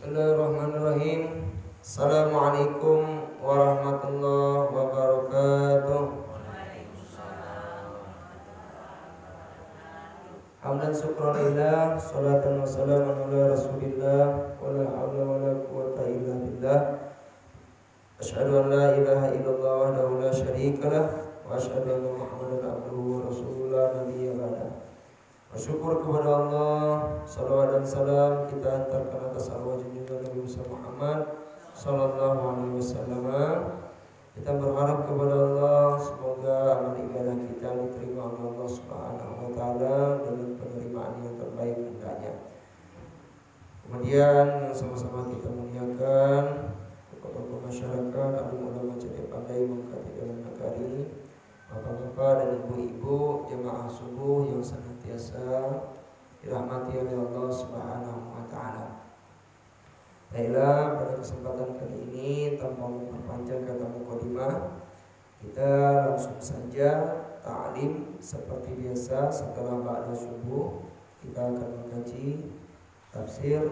Bismillahirrahmanirrahim. Assalamualaikum warahmatullahi wabarakatuh. Hamdan syukran lillah, salatan wassalamun ala rasulillah, wa la hawla wa la quwwata illa billah. Asyhadu an la ilaha illallah wahdahu la syarika lah, wa asyhadu anna Muhammadan abduhu wa rasuluhu nabiyya ba'da. Bersyukur kepada Allah, salawat dan salam kita hantarkan atas arwah junjungan Nabi Muhammad sallallahu alaihi wasallam. Kita berharap kepada Allah semoga amal ibadah kita diterima oleh Allah Subhanahu wa taala dengan penerimaan yang terbaik hendaknya. Kemudian sama-sama kita muliakan tokoh-tokoh masyarakat, alim ulama cerdik pandai mengkaji dalam negari, bapak-bapak dan ibu-ibu jemaah subuh yang senantiasa dirahmati oleh Allah Subhanahu wa taala. Baiklah, pada kesempatan kali ini tanpa memperpanjang kata mukadimah, kita langsung saja ta'lim seperti biasa. Setelah ba'da subuh kita akan mengkaji tafsir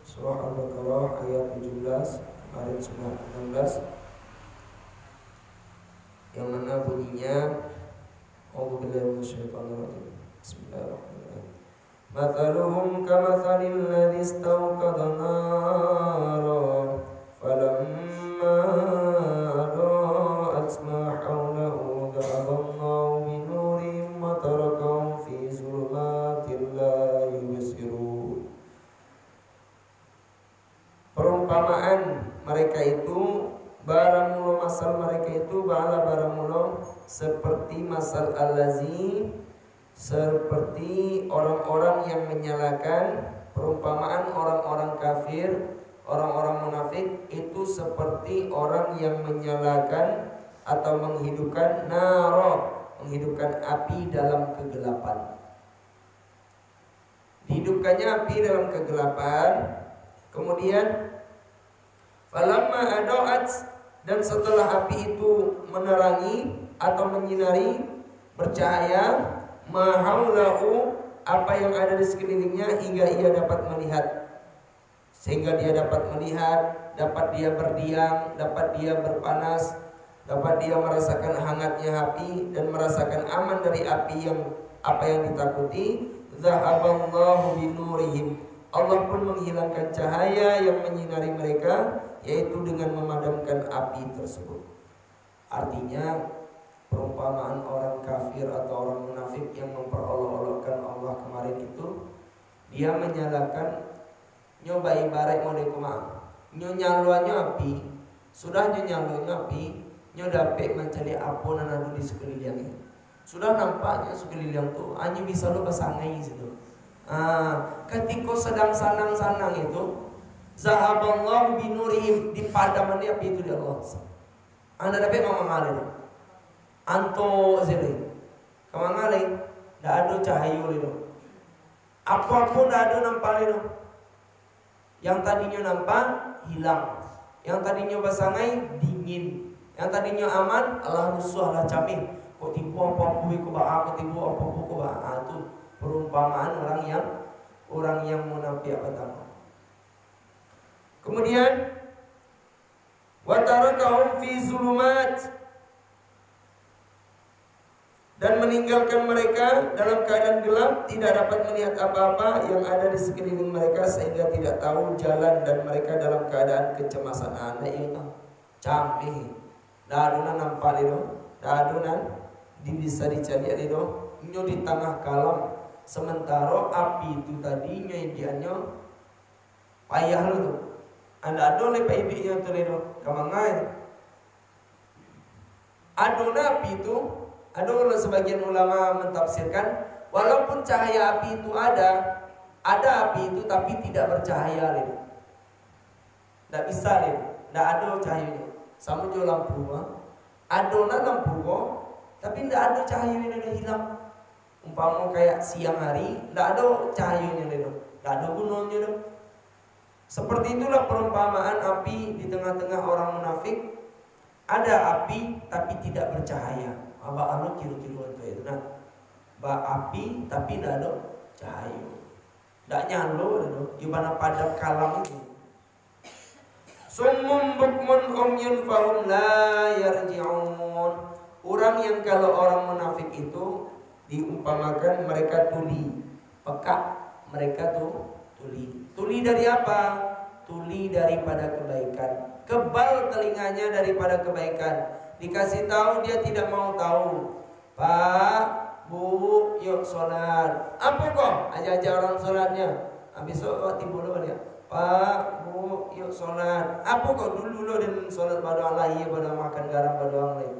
surah Al-Baqarah ayat 17 kemarin surah 16 yang mana bunyinya A'udzubillahi minasyaitonir rajim. Bismillahirrahmanirrahim. Mathaluhum kamathalil ladzi istawqada nara falamma adaa'at ma hawlahu dhahaba binurihim wa tarakahum fi zulumatin la yubsirun. Perumpamaan mereka itu baramulo, masal mereka itu bala baramulo seperti masal allazi, seperti orang-orang yang menyalakan. Perumpamaan orang-orang kafir, orang-orang munafik itu seperti orang yang menyalakan atau menghidupkan naro, menghidupkan api dalam kegelapan. Dihidupkannya api dalam kegelapan, kemudian falamma ado'at, dan setelah api itu menerangi atau menyinari, bercahaya, mahaulahu, apa yang ada di sekelilingnya, hingga ia dapat melihat. Sehingga dia dapat melihat, dapat dia berdiam, dapat dia berpanas, dapat dia merasakan hangatnya api dan merasakan aman dari api yang apa yang ditakuti. Zahaballahu binurihim, Allah pun menghilangkan cahaya yang menyinari mereka, yaitu dengan memadamkan api tersebut. Artinya perumpamaan orang kafir atau orang munafik yang memperolok-olokkan Allah kemarin itu, dia menyalakan nyoba ibarat model kumaha nyo nyalonya api, sudah nyo nyalonya api, nyo dapet mencari aponan adu di sekelilingnya, sudah nampaknya sekeliling tuh hanya bisa lo basangai situ. Ketika sedang sanang-sanang itu, zahaballahu binurihim, dipadaman dia api itu di Allah. Anda dapat mengalih anto zeli kemangalih, dak ada cahaya itu, apapun dak ada nampak itu. Yang tadinya nampak hilang, yang tadinya basangai dingin, yang tadinya aman Allah rusuh lah camih. Kok tipu apa-apa ku ba, kok tipu apa-apa ku ba. Itu perumpamaan orang yang munafik pertama. Kemudian wa tarakahum fi zulumat, dan meninggalkan mereka dalam keadaan gelap, tidak dapat melihat apa-apa yang ada di sekeliling mereka, sehingga tidak tahu jalan, dan mereka dalam keadaan kecemasan. Itu camih, dadunan nampak itu, dadunan bisa dicari itu, nyo di tengah kalam. Sementara api itu tadinya ideannya payah lu tuh. Anda ada lepas ibinya tuh itu kamangai. Adona api itu, ada sebagian ulama mentafsirkan, walaupun cahaya api itu ada api itu tapi tidak bercahaya itu. Tidak bisa itu, tidak ada cahayanya. Sama juga lampu, adona lampu kok, tapi tidak ada cahayanya, udah hilang. Umpama kayak siang hari, tidak ada cahayanya itu, tidak ada gunanya itu. Seperti itulah perumpamaan api di tengah-tengah orang munafik. Ada api tapi tidak bercahaya. Abah anu kira-kira itu nah. Api tapi tidak ada cahaya. Tidak nyalo itu, gimana padam kalam itu. Summum bukmun umyun fahum la yarji'un. Orang yang kalau orang munafik itu diumpamakan mereka tuli, peka, mereka tuh tuli. Tuli dari apa? Tuli daripada kebaikan. Kebal telinganya daripada kebaikan. Dikasih tahu dia tidak mau tahu. Pak, Bu, yuk sholat. Apa kok? Aja-aja orang sholatnya. Habis sholat timbul dia. Pak, Bu, yuk sholat. Apa kok dulu dan sholat pada Allah, iya pada makan garam pada orang lain.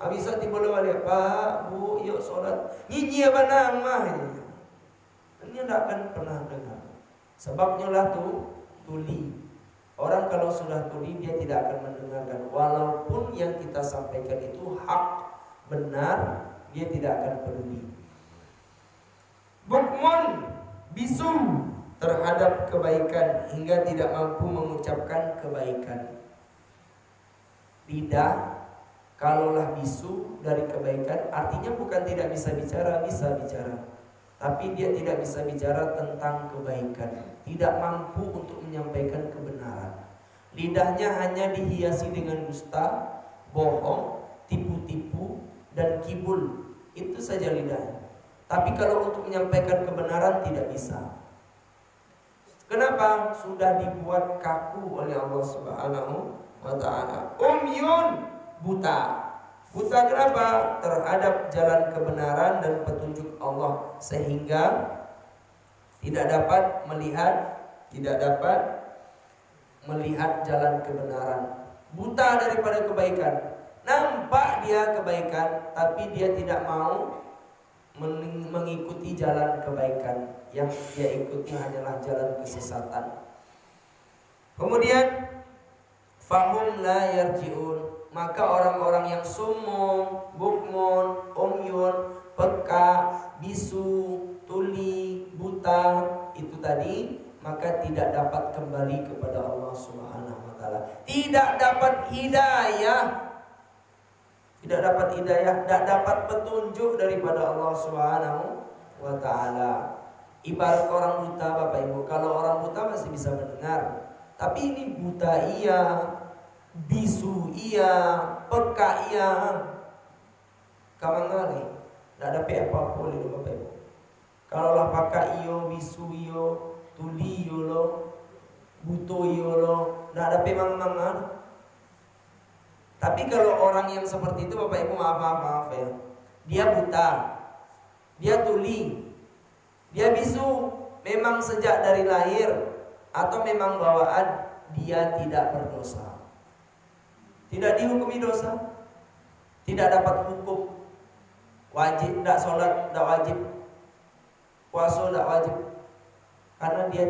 Habis sholat timbul dia. Pak, Bu, yuk sholat. Nyinyi apa nama ini? Ini tidak akan pernah dengar. Sebabnya lah tuh tuli. Orang kalau sudah tuli dia tidak akan mendengarkan. Walaupun yang kita sampaikan itu hak, benar, dia tidak akan peduli. Bukmun, bisu terhadap kebaikan hingga tidak mampu mengucapkan kebaikan. Lidah kalaulah bisu dari kebaikan, artinya bukan tidak bisa bicara, bisa bicara. Tapi dia tidak bisa bicara tentang kebaikan, tidak mampu untuk menyampaikan kebenaran. Lidahnya hanya dihiasi dengan dusta, bohong, tipu-tipu, dan kibul. Itu saja lidahnya. Tapi kalau untuk menyampaikan kebenaran tidak bisa. Kenapa? Sudah dibuat kaku oleh Allah Subhanahu wa ta'ala. Umyun, buta. Buta kenapa? Terhadap jalan kebenaran dan petunjuk Allah, sehingga tidak dapat melihat jalan kebenaran. Buta daripada kebaikan. Nampak dia kebaikan, tapi dia tidak mau mengikuti jalan kebaikan. Yang dia ikuti hanyalah jalan kesesatan. Kemudian fahum la yarji'un. Maka orang-orang yang sumum, bukmun, umyun, peka, bisu, tuli, buta, itu tadi, maka tidak dapat kembali kepada Allah Subhanahu wa ta'ala. Tidak dapat hidayah. Tidak dapat hidayah, tidak dapat petunjuk daripada Allah Subhanahu wa ta'ala. Ibarat orang buta, Bapak Ibu. Kalau orang buta masih bisa mendengar, tapi ini buta iya, bisu iya, peka iya, kawan kali tidak ada apa-apa itu Bapak Ibu. Kalaulah peka iyo, bisu iyo, tuli iyo lo, buto iyo lo, tidak ada memang. Tapi kalau orang yang seperti itu Bapak Ibu, maaf ya, dia buta, dia tuli, dia bisu, memang sejak dari lahir atau memang bawaan, dia tidak berdosa. Tidak dihukumi dosa, tidak dapat hukum wajib, tidak sholat, tidak wajib, puasa, tidak wajib, karena dia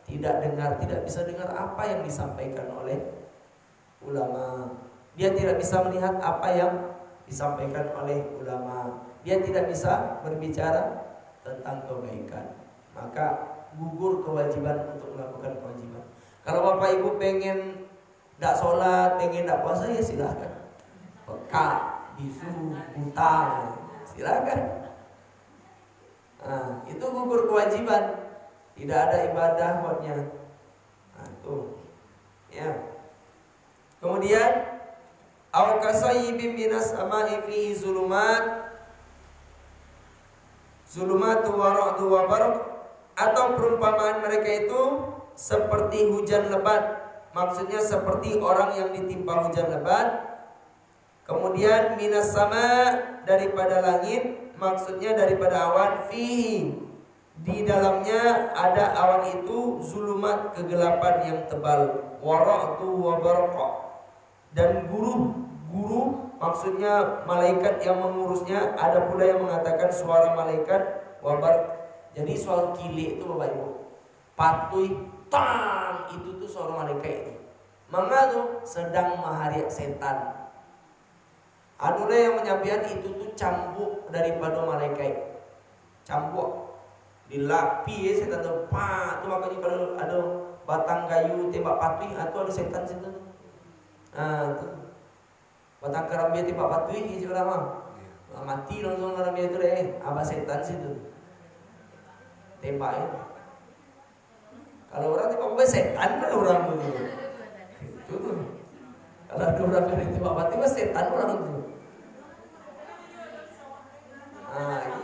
tidak dengar, tidak bisa dengar apa yang disampaikan oleh ulama. Dia tidak bisa melihat apa yang disampaikan oleh ulama. Dia tidak bisa berbicara tentang kebaikan. Maka gugur kewajiban untuk melakukan kewajiban. Kalau Bapak Ibu pengen tidak sholat, pengen tidak puasa, ya silakan. Peka, bisu, buta, silakan. Nah, itu gugur kewajiban. Tidak ada ibadah buatnya. Nah, tuh. Ya. Kemudian aw kasayyibin minas sama'i fihi zulumatu wa ra'du wa barq, atau perumpamaan mereka itu seperti hujan lebat. Maksudnya seperti orang yang ditimpa hujan lebat. Kemudian minas sama, daripada langit, maksudnya daripada awan, fihi, di dalamnya ada awan itu, zulumat, kegelapan yang tebal, wara'tu wa barqa, dan guru maksudnya malaikat yang mengurusnya. Ada pula yang mengatakan suara malaikat, wabar. Jadi soal kili itu Bapak Ibu, patuh tang, itu tuh suara malaikat itu. Mengadu sedang mahariak setan. Adulah yang menyampaikan itu tuh cambuk daripada malaikat. Cambuk dilapi ya setan tuh, pak. Itu makanya kalau ada batang kayu tembak patuh, atau ada setan situ tuh. Nah, tuh batang kerambia tembak patuh ini curang mah. Mati langsung kerambia itu deh. Apa setan situ? Tembakin. Kalau orang tembak setan kan orang itu. setan orang itu. Iya.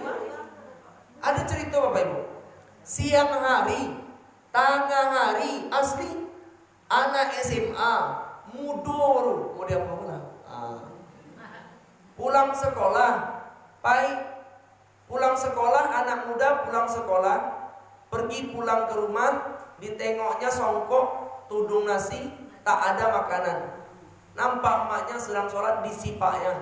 Ada cerita Bapak Ibu. Siang hari, tengah hari, asli anak SMA mudur, mau dia pulang. Pulang sekolah, pulang sekolah, anak muda pulang sekolah, pergi pulang ke rumah, ditengoknya songkok, tudung nasi, tak ada makanan. Nampak emaknya sedang sholat di sipaknya.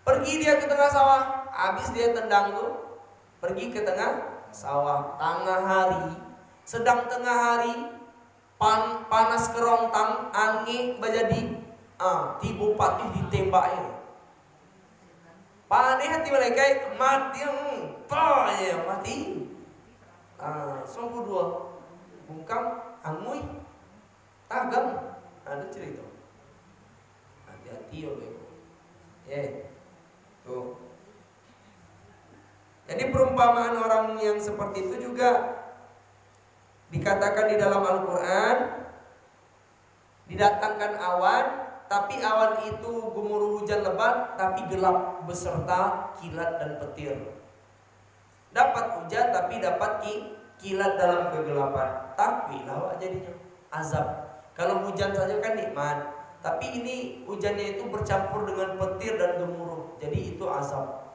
Pergi dia ke tengah sawah, habis dia tendang tuh, pergi ke tengah sawah, tengah hari, sedang tengah hari, panas kerontang, angin menjadi, tibu patih ditembaknya. Panik hati mereka, mati, mati. Sungguh dua, bungkam, angui, tagam, ada cerita. Hati-hati ya Bapak. Tuh. Jadi perumpamaan orang yang seperti itu juga dikatakan di dalam Al-Quran, didatangkan awan, tapi awan itu gemuruh hujan lebat, tapi gelap beserta kilat dan petir. Dapat hujan tapi dapat kilat dalam kegelapan. Takwilah jadinya azab. Kalau hujan saja kan nikmat, tapi ini hujannya itu bercampur dengan petir dan gemuruh, jadi itu azab.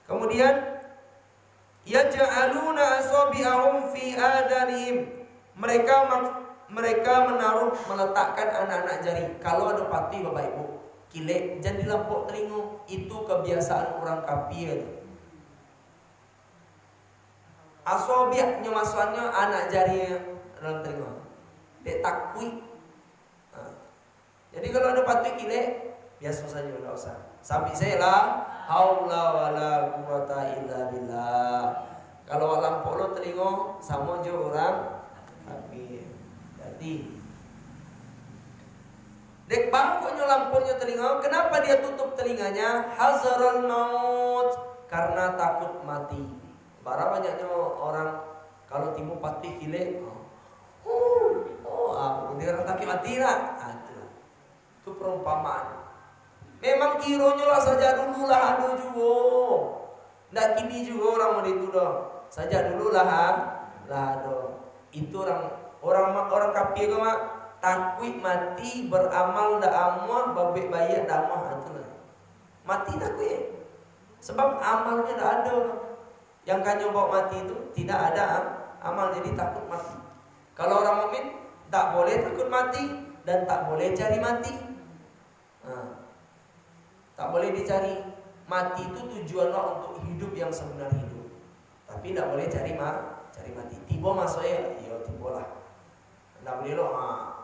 Kemudian yaj'aluna asabi'ahum fi adanihim, mereka meletakkan anak-anak jari. Kalau ada pati Bapak Ibu, kilek jangan dilampok telinga, itu kebiasaan orang kafir. Asabi' maksudnya anak jari dalam telinga. Dek takwi. Jadi kalau ada pati kilek, biasa saja, enggak usah. Sampai saya lah, haula wala quwata illa billah. Kalau lampok lo telinga sama aja orang kafir. Jadi dek bangkonya lampunya telinga, kenapa dia tutup telinganya? Hazarul maut, karena takut mati. Bara banyaknya orang kalau timu patih kilek, dia orang takut mati lah. Itu perumpamaan. Memang kironya lah saja dulu lah anu juga. Ndak kini juga orang mau dituduh. Saja dulu lah ado. Itu orang kafir mah takut mati, beramal ndak amal, babek bayar ndak amal itulah. Mati takut. Sebab amalnya ndak ada. Yang kan nyoba mati itu tidak ada amal, jadi takut mati. Kalau orang mukmin tak boleh takut mati dan tak boleh cari mati. Tak boleh dicari. Mati itu tujuannya untuk hidup yang sebenar hidup. Tapi tidak boleh cari mati. Tiba masuknya, ya tiba lah. Tidak boleh loh.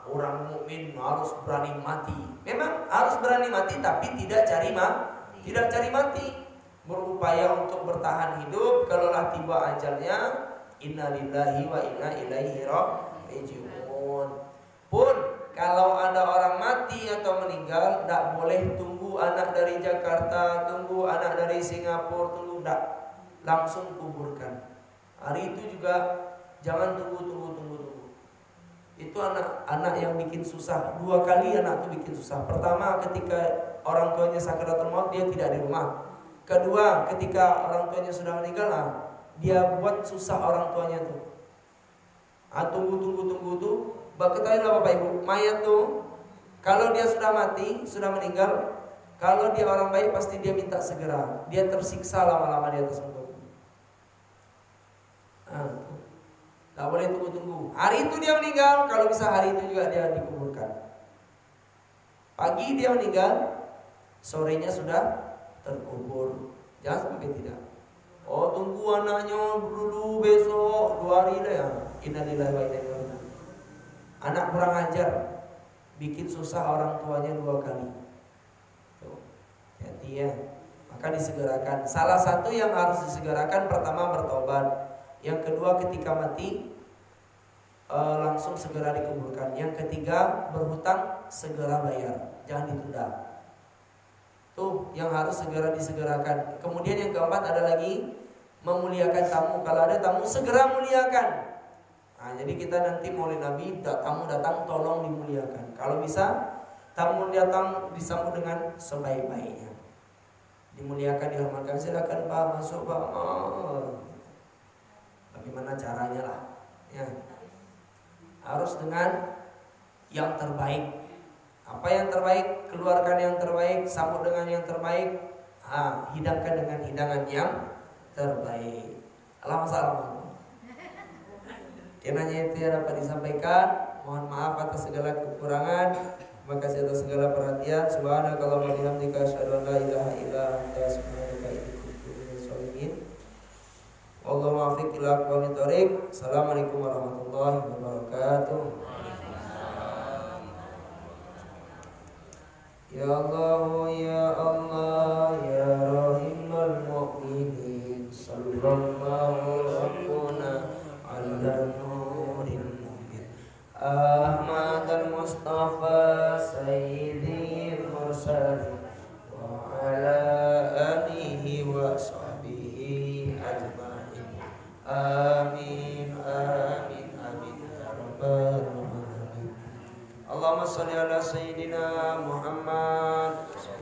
Orang mukmin harus berani mati. Memang harus berani mati, tapi tidak cari mati. Berupaya untuk bertahan hidup. Kalaulah tiba ajalnya, inna lillahi wa inna ilaihi raji'un. Pun kalau ada orang mati atau meninggal, tidak boleh tunggu anak dari Jakarta, tunggu anak dari Singapura, tunggu tidak, langsung kuburkan. Hari itu juga jangan tunggu. Itu anak yang bikin susah. 2 kali anak itu bikin susah. Pertama, ketika orang tuanya sakaratul maut, dia tidak di rumah. Kedua, ketika orang tuanya sudah meninggal, dia buat susah orang tuanya tuh. Tunggu tuh. Ketahuilah Bapak Ibu, mayat tuh kalau dia sudah mati, sudah meninggal, kalau dia orang baik pasti dia minta segera. Dia tersiksa lama-lama di atas muka. Tak boleh tunggu. Hari itu dia meninggal, kalau bisa hari itu juga dia dikuburkan. Pagi dia meninggal, sorenya sudah terkubur. Jangan sampai tidak. Tunggu anaknya dulu besok 2 hari lah ya. Innalillahi wa inna ilaihi raji'un. Anak kurang ajar, bikin susah orang tuanya 2 kali. Tuh, hati ya. Maka disegerakan. Salah satu yang harus disegerakan, pertama bertobat. Yang kedua ketika mati langsung segera dikuburkan. Yang ketiga berhutang segera bayar, jangan ditunda. Tuh yang harus segera disegerakan. Kemudian yang keempat ada lagi memuliakan tamu. Kalau ada tamu segera muliakan. Jadi kita nanti maulid Nabi, tamu datang tolong dimuliakan. Kalau bisa tamu datang disambut dengan sebaik-baiknya. Dimuliakan, dihormatkan, silakan Pak, masuk Pak. Bagaimana caranya lah? Ya. Harus dengan yang terbaik. Apa yang terbaik? Keluarkan yang terbaik, sambut dengan yang terbaik, hidangkan dengan hidangan yang terbaik. Assalamualaikum. Kiranya itu yang dapat disampaikan. Mohon maaf atas segala kekurangan. Terima kasih atas segala perhatian. Subhanakallahumma wa bihamdika asyhadu an la ilaha illa anta astaghfiruka wa atubu ilaik. Wallahu muwaffiq ila aqwamit thoriq. Assalamualaikum warahmatullahi wabarakatuh. Ya Allah ya Allah ya Rahimul Mu'minin sallallahu rabbuna ala nurin mubin Ahmad al-Mustafa sayyidil mursalin wa ala alihi wa sahbihi ajma'in amin amin amin ya rabbal alamin. Allahumma shalli ala sayyidina Muhammad